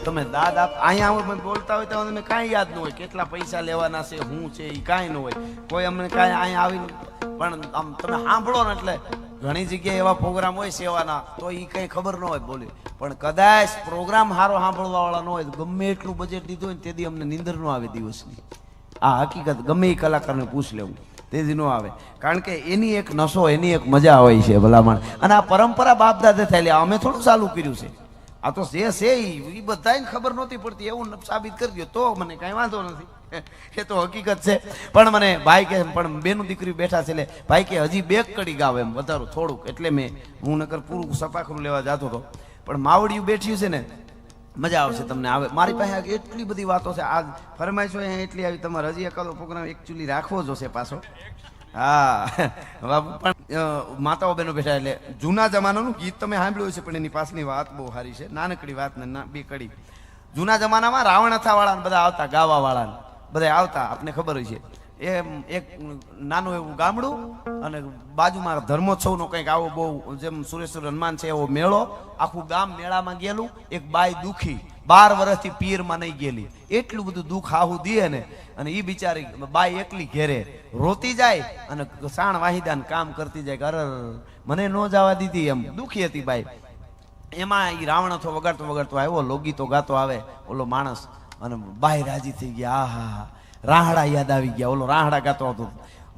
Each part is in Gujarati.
તમે દાદ આપ અહીંયા બોલતા હોય તો અમને કાંઈ યાદ ન હોય, કેટલા પૈસા લેવાના છે, શું છે એ કાંઈ ન હોય, કોઈ અમને કાંઈ અહીંયા આવીને પણ આમ તમે સાંભળો ને એટલે ઘણી જગ્યાએ એવા પ્રોગ્રામ હોય સેવાના તો એ કંઈ ખબર ન હોય બોલી, પણ કદાચ પ્રોગ્રામ સારો સાંભળવા વાળા ન હોય તો ગમે એટલું બજેટ દીધું હોય ને તેથી અમને નીંદર ન આવે દિવસની. આ હકીકત ગમે એ કલાકારને પૂછ લેવું તેથી ન આવે, કારણ કે એની એક નશો, એની એક મજા હોય છે ભલામણ. અને આ પરંપરા બાપ દાદે થયેલી, અમે થોડું ચાલુ કર્યું છે, આ તો જે છે એ બધાને ખબર નહોતી પડતી એવું સાબિત કરી દો તો મને કાંઈ વાંધો નથી, એ તો હકીકત છે. પણ મને ભાઈ કે પણ બેનું દીકરી બેઠા છે એટલે ભાઈ કે હજી બે કડી ગાવ એમ વધારું થોડુંક, એટલે હું નકર પૂરું સપાખરું લેવા જતો હતો. પણ માવડિયું બેઠ્યું છે ને મજા આવશે તમને. આવે મારી પાસે એટલી બધી વાતો છે, આ ફરમાઈશો એટલી આવી, તમારે હજી એકાદો પ્રોગ્રામ એકચ્યુઅલી રાખવો જોશે પાછો. હા બાપુ પણ માતાઓ બહેનો બેઠા એટલે જૂના જમાનાનું ગીત તમે સાંભળ્યું છે, પણ એની પાછળની વાત બહુ સારી છે, નાનકડી વાત ને બે કડી. જૂના જમાનામાં રાવણ અથા વાળા બધા આવતા, ગાવા વાળા બધા આવતા, આપને ખબર હોય છે. એ એક નાનું એવું ગામડું અને બાજુમાં ધર્મોત્સવનો કંઈક આવો બહુ જેમ સુરેશ્વર હનુમાન છે એવો મેળો, આખું ગામ મેળામાં ગયેલું. એક બાઈ દુખી 12 વર્ષથી પીરમાં નહીં ગયેલી, એટલું બધું દુઃખ આવું દે ને, અને એ બિચારી બાઈ એકલી ઘેરે રોતી જાય અને સાણ વાહિદાન કામ કરતી જાય, અરે મને ન જવા દીધી, એમ દુખી હતી બાઈ. એમાં એ રાવણ હતો વગાડતો વગાડતો આવ્યો, લોકગીતો ગાતો આવે ઓલો માણસ, અને બાઈ રાજી થઈ ગયા. આહા રાહડા યાદ આવી ગયા. ઓલો રાહડા ગાતો હતો,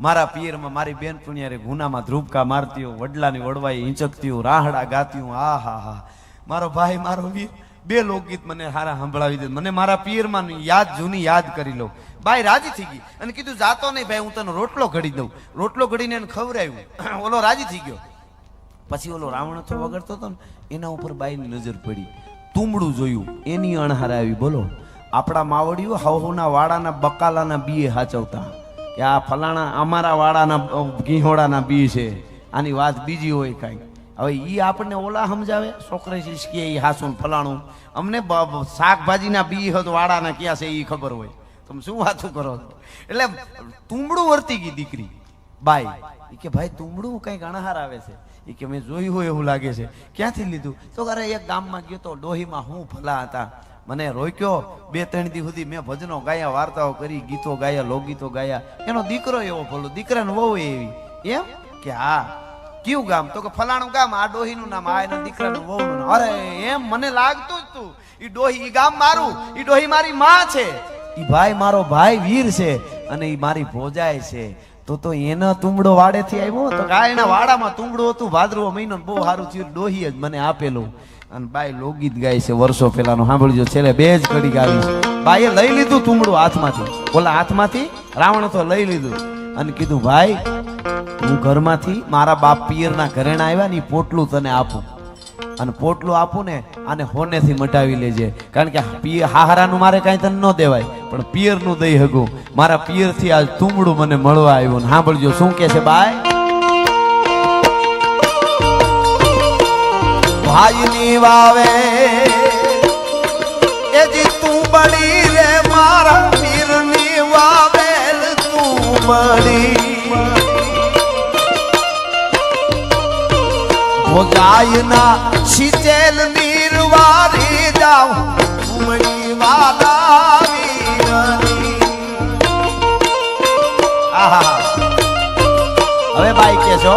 મારા પિયરમાં મારી બેન પુણ્યારે ગુનામાં ધ્રુપકા મારતી, વડલાની વડવાઈ હિંચકતી, રાહડા ગાતી. આ હા હા મારો ભાઈ મારો વીર, બે લોકગીત મને હારા સંભળાવી દે, મને મારા પિયરમાં યાદ જૂની યાદ કરી લઉં. બાઈ રાજી થઈ ગઈ અને કીધું જાતો નહીં ભાઈ, હું તને રોટલો ઘડી દઉં. રોટલો ઘડીને એને ખવડાવ્યું, ઓલો રાજી થઈ ગયો. પછી ઓલો રાવણ તો વગડતો હતો ને એના ઉપર બાઈની નજર પડી, તુંબડું જોયું, એની અણહાર આવી. બોલો આપણા માવડીઓ હવના વાડાના બકાલાના બીએ હાચવતા કે આ ફલાણા અમારા વાડાના ઘીહોડાના બી છે, આની વાત બીજી હોય કાંઈ. હવે એ આપણને ઓલા સમજાવે છોકરા શીખીએ એ હાસું ફલાણું, અમને શાકભાજીના બી હતો વાડાના ક્યાં છે એ ખબર હોય, તમે શું વાતો કરો છો. એટલે તુંબડું વર્તી ગઈ દીકરી બાઈ, કે ભાઈ તુંબડું કંઈક અણહાર આવે છે, એ કે મેં જોયું હોય એવું લાગે છે, ક્યાંથી લીધું? તો અરે એક ગામમાં ગયો તો ડોહીમાં હું ભલા હતા, મને રોક્યો 2-3 દી સુધી મેં ભજનો ગાયા, વાર્તાઓ કરી, ગીતો ગાયા, લોકગીતો ગાયા. એનો દીકરો એવો ભલો, દીકરાને વહુ એવી. એમ કે હા કયું ગામ? તો કે ફલાણું ગામ, આ ડોહીનું નામ, આ એના દીકરાનું વહુનું નામ. અરે એમ મને લાગતું જ તું, ઈ ડોહી ઈ ગામ મારું, ઈ ડોહી મારી માં છે, ઈ ભાઈ મારો ભાઈ વીર છે, અને ઈ મારી ભોજાય છે. તો એનો તુંબડો વાડેથી આવ્યો તો કે એના વાડામાં તુંબડું હતું, ભાદરવો મહિનો, બહુ સારું થયું, ડોહી જ મને આપેલું. અને બાઈ લોકગીત ગાય છે વર્ષો પહેલાનું, સાંભળજો, છેલ્લે 2 જ કડી ગાવી છે. બાઈએ લઈ લીધું તુંબડું હાથમાંથી, ઓલા હાથમાંથી રાવણ તો લઈ લીધું અને કીધું ભાઈ હું ઘરમાંથી મારા બાપ પિયરના ઘરેણા આવ્યા ને પોટલું તને આપું, અને પોટલું આપું ને આને હોનેથી મટાવી લેજે, કારણ કે હાહરાનું મારે કાંઈ તને ન દેવાય, પણ પિયરનું દઈ હગું. મારા પિયરથી આ તુંબડું મને મળવા આવ્યું. સાંભળજો શું કે છે બાઈ, ભાઈની વાવે એ જી તું બડી રે, મારા પીરની વાવેલ તું બડી, ભોજાયના શીતેલ મીરવારી જાઉં ઉમડી વાલા વીરની. આહા હવે બાઈ કે છો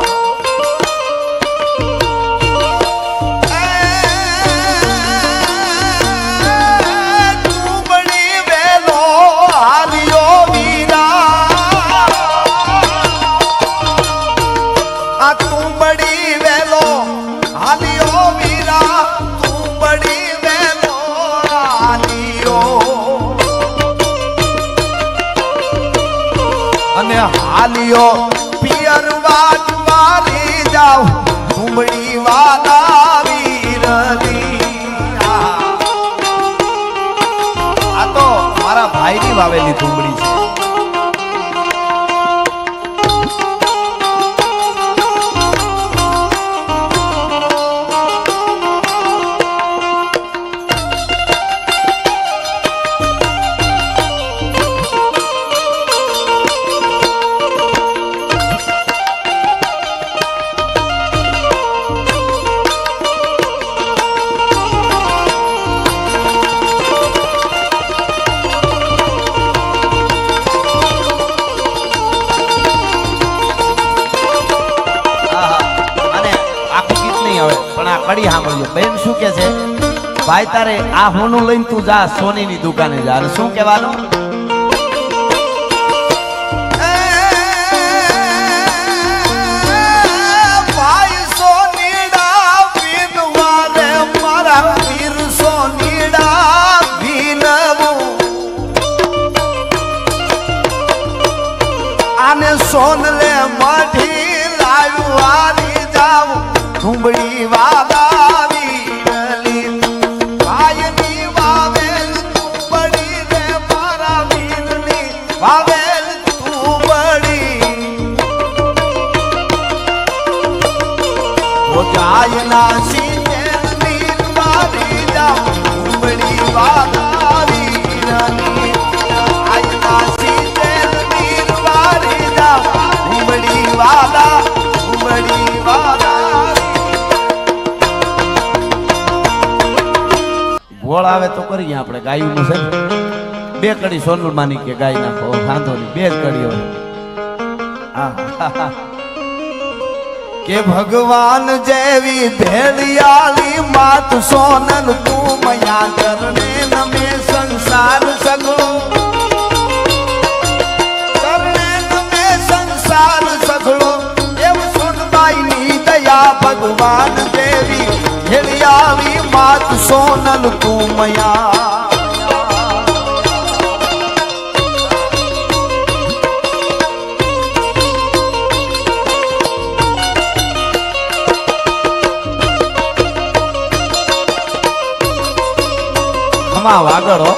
હાલિયો પિયર વાટવારી જાવ ઉમડી વાલા વીરની. આ તો મારા ભાઈની વાવેલી તુંબડી છે. કડી સાંભળજો બેન શું કે છે ભાઈ તારે આ હોનું લઈને તું જા સોનીની દુકાને જા અને શું કહેવાનું સોન લે મઢી લાડવાની જાવ ઘુંબડી વાદાવી ભાઈની વાવેલ તુંબડી રે મારા વીરની વાવેલ તુંબડી ઓ જાયના સીતેલ નીર વારી જાવ ઘુંબડી વાદાવી આયના સીતેલ નીર વારી ઉમડી વાલા ગોળ આવે તો કરીએ આપણે ગાયું છે બે કડી સોનલ માની કે ગાય નાખો વાંધો નહીં બે જ કડી હોય કે ભગવાન જેવી ભેળિયાળી માત સોનલ તું મયા કરને નમે સંસાર સગો ભગવાન દેવી હેલિયાવી માત સોનલ તું મયા ખમા વાગડો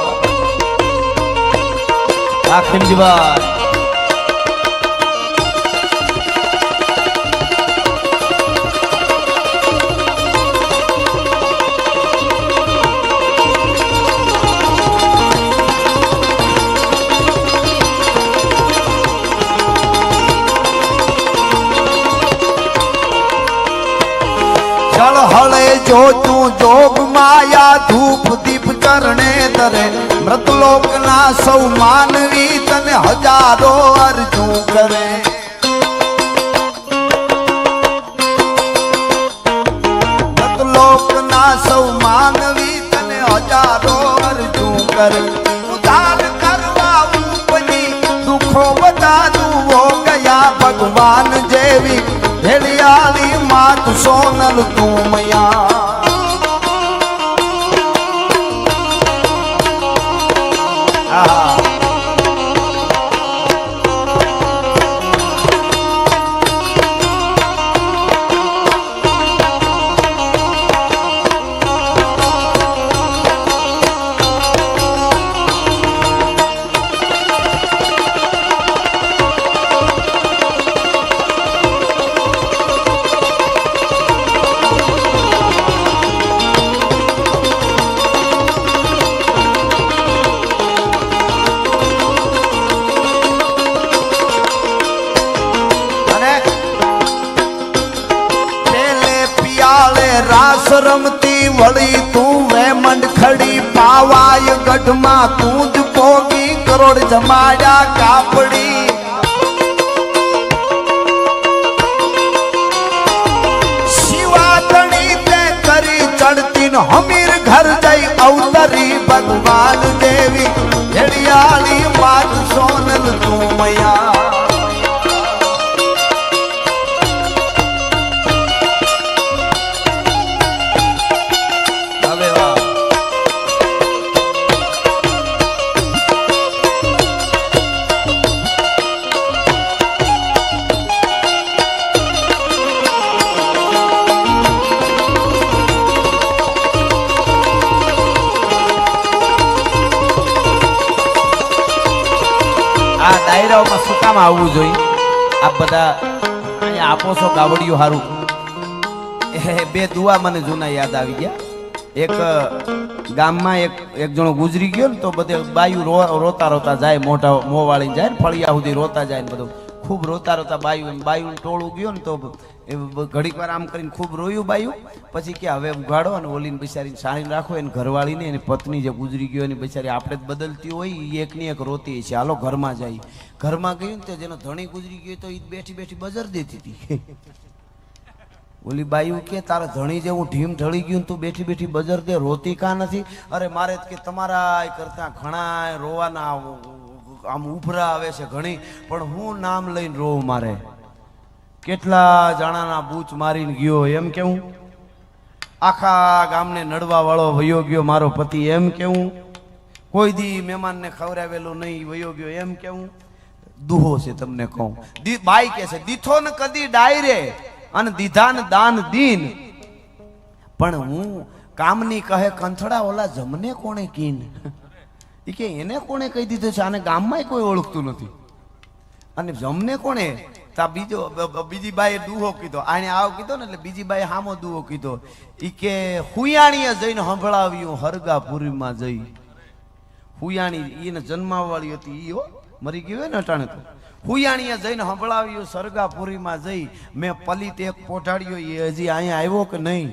આ ખીમજીભાઈ હળે જો તું જોગ માયા ધૂપ દીપ ચરણે ધરે મૃતલોક ના સૌ માનવી તને હજારો અરજુ કરે મૃતલોક ના સૌ માનવી તને હજારો અરજુ કરે ઉધાર કરવા ઉપની દુખો બધા દુઓ ગયા ભગવાન જેવી હેલિયાળી માત સોનલ તું મયા રાસ રમતી વળી તું વેમંડ ખડી પાવાય ગઢમાં તું જ ભોગી કરોડ જમાડ્યા કાપડી શિવાતણી તે કરી ચડતી હમીર ઘર જઈ અવતરી ભગવાન દેવી હેડિયાળી માત સોનલ તું મયા ડાયરાઓમાં શું કામ આવવું જોઈએ આપ બધા અહીંયા આપો છો ગાવડિયું હારું બે દુઆ મને જૂના યાદ આવી ગયા એક ગામમાં એક જણો ગુજરી ગયો ને તો બધે બાયું રોતા રોતા જાય મોં વાળી જાય ને ફળિયા સુધી રોતા જાય ને બધું ખૂબ રોતા રોતા બાયું ટોળું ગયો ને તો ઘડીક વાર આમ કરીને ખૂબ રોયું બાયું પછી કે હવે ઉઘાડો અને ઓલીને બિચારીને સાણીને રાખો એને ઘરવાળીને એની પત્ની જે ગુજરી ગયો એની બિચારી આપણે જ બદલતી હોય એ એકની એક રોતી છે હાલો ઘરમાં જાય ઘરમાં ગયું ને તો જેનો ધણી ગુજરી ગયો તો એ બેઠી બેઠી બજર દેતી હતી ઓલી બાયું કે તારા ધણી જેવું ઢીમ ઢળી ગયું ને તું બેઠી બેઠી બજર દે રોતી કા નથી? અરે મારે કે તમારા કરતા ઘણા રોવાના આમ ઉભરા આવે છે ઘણી, પણ હું નામ લઈને રોવ મારે. કેટલા જણાના બૂચ મારીને ગયો એમ કેવું? આખા ગામને નડવા વાળો વયો ગયો મારો પતિ એમ કેવું? કોઈ દી મહેમાનને ખવડાવેલું નહીં વયો ગયો એમ કેવું? દુહો છે તમને કહું. બાઈ કે છે દીથો ને કદી ડાયરે અને દીધા ને દાન દીન, પણ હું કામની કહે કંથડા ઓલા જમને કોણે કીન. એ કે એને કોણે કહી દીધું છે? આને ગામમાં કોઈ ઓળખતું નથી. અને જમને કોણે? તા બીજી બાઈએ દુહો કીધો, આને આવ કીધો ને એટલે બીજી બાઈએ હામો દુહો કીધો. ઈ કે હુયાણીએ જઈને સંભળાવ્યું હરગાપુરીમાં જઈ. હુયાણી એને જન્માવાળી હતી ઈ હો, મરી ગયું હોય ને અટાણે તો. હુયાણીએ જઈને સંભળાવ્યું સરગાપુરીમાં જઈ, મેં પલિત એક પોઢાડ્યો એ હજી અહીંયા આવ્યો કે નહીં?